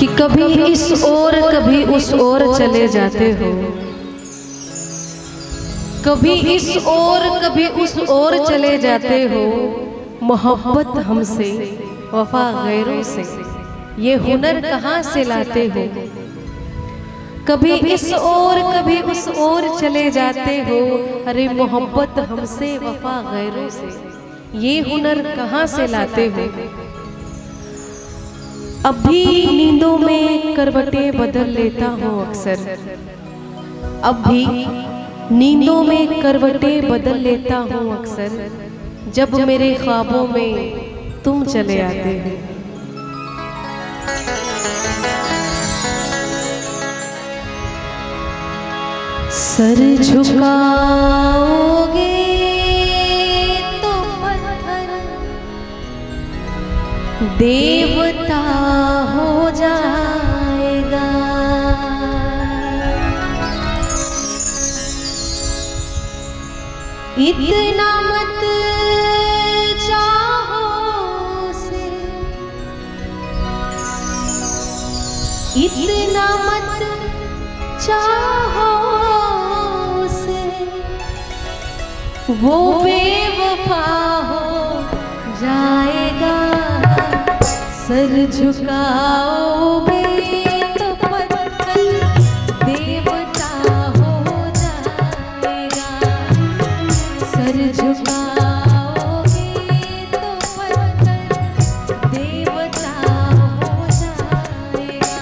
कि कभी इस ओर कभी उस ओर चले जाते हो, कभी इस ओर कभी उस ओर चले जाते हो। मोहब्बत हमसे वफा गैरों से, ये हुनर कहाँ से लाते हो। कभी इस ओर कभी उस ओर चले जाते हो, अरे मोहब्बत हमसे वफा गैरों से, ये हुनर कहाँ से लाते हो। अब भी नींदों में करवटें बदल लेता हूँ अक्सर, अब भी नींदों में करवटें बदल लेता हूँ अक्सर, जब मेरे ख्वाबों में तुम चले आते हो। सर झुकाओगे तो पत्थर देवता हो जाएगा। इतना मत चाहो उसे, इतना मत चाहो उसे, वो बेवफा हो जाएगा। सर झुकाओगे तो पत्थर देवता हो जाएगा। सर झुकाओगे तो पत्थर देवता हो जाएगा।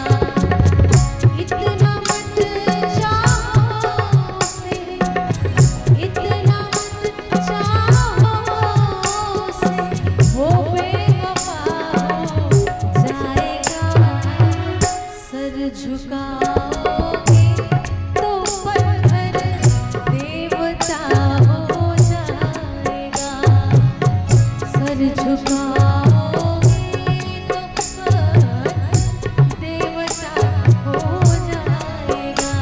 इतना मत चाहो उसे, इतना मत चाहो उसे, वो बेवफा हो जाएगा। सर झुकाओगे तो पत्थर देवता हो जाएगा। सर झुकाओगे तो पत्थर देवता हो जाएगा।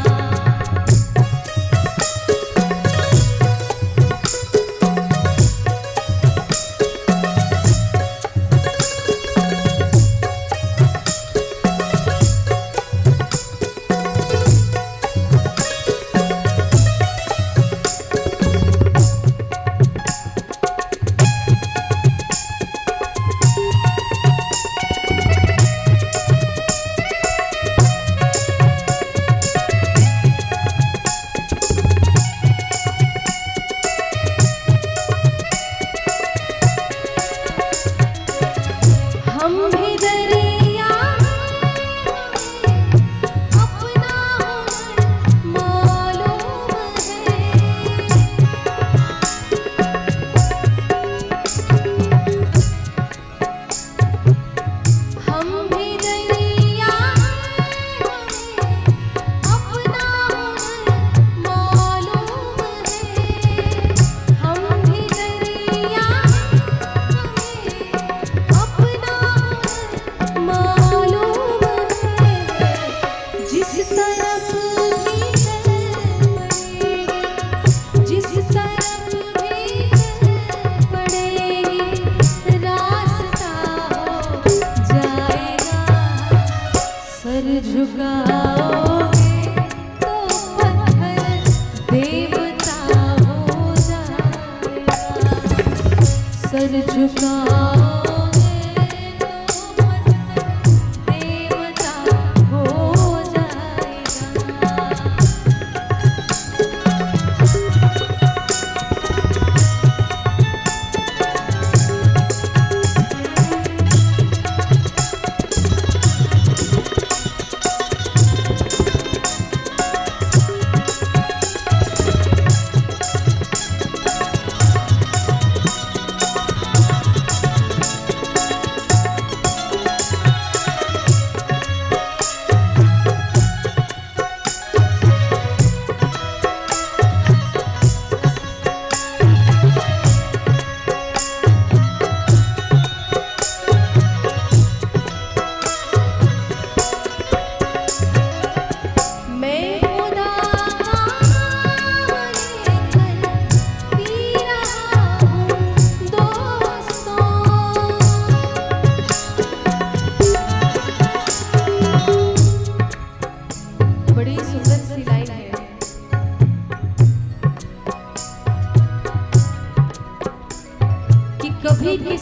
हम भी दरिया अपना हुनर मालूम है। हम भी दरिया अपना हुनर मालूम है। हम भी दरिया अपना मालूम है। जिस तरफ भी चल पड़ेगी, जिस तरफ भी चल पड़ेगी, रास्ता हो जाएगा। सर झुकाओगे तो पत्थर देवता हो जाएगा। सर झुकाओगे तो पत्थर देवता हो जाएगा।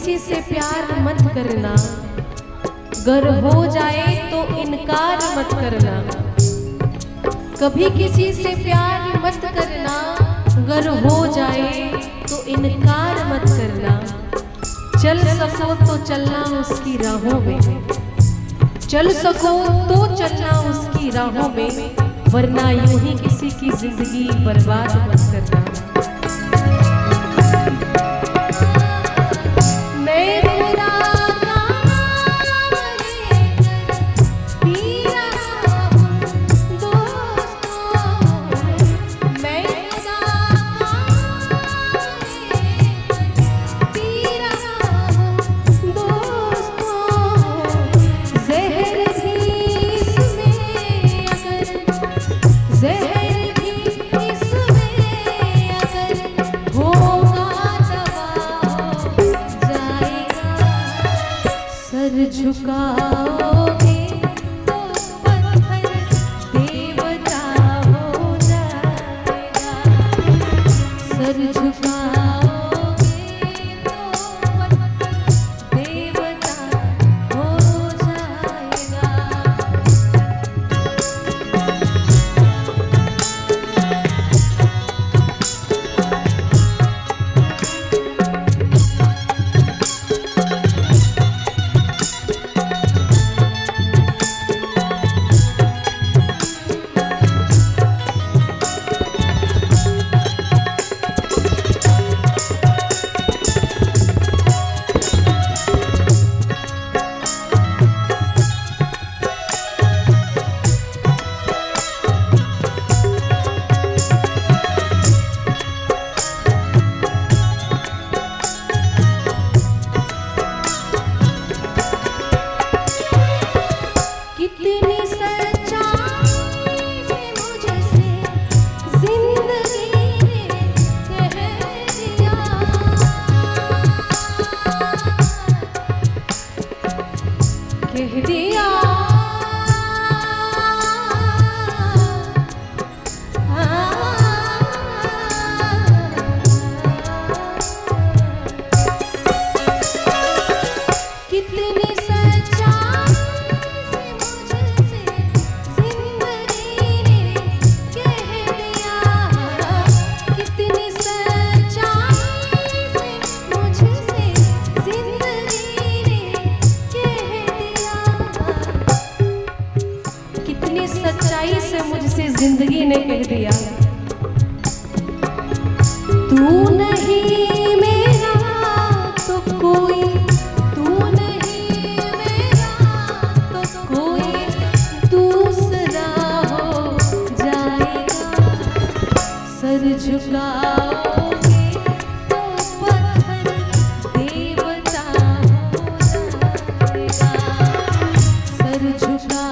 किसी से प्यार मत करना, गर हो जाए तो इनकार मत करना। कभी किसी से प्यार मत करना, गर हो जाए तो इनकार मत करना। चल सको तो चलना उसकी राहों में, चल सको तो चलना उसकी राहों में, वरना यूं ही किसी की जिंदगी बर्बाद मत करना। झुकाओगे तो पत्थर देवता हो जाएगा, सर झुकाओगे तो पत्थर देवता हो जाएगा। कह दिया कितनी सच्चाई से मुझसे जिंदगी ने कह दिया, कितनी सच्चाई से मुझसे जिंदगी ने कितनी सच्चाई से मुझसे जिंदगी ने कह दिया, तू नहीं मेरा तो कोई, तू नहीं मेरा तो कोई दूसरा हो जाएगा, सर झुकाओगे तो पत्थर देवता हो जाएगा, सर झुका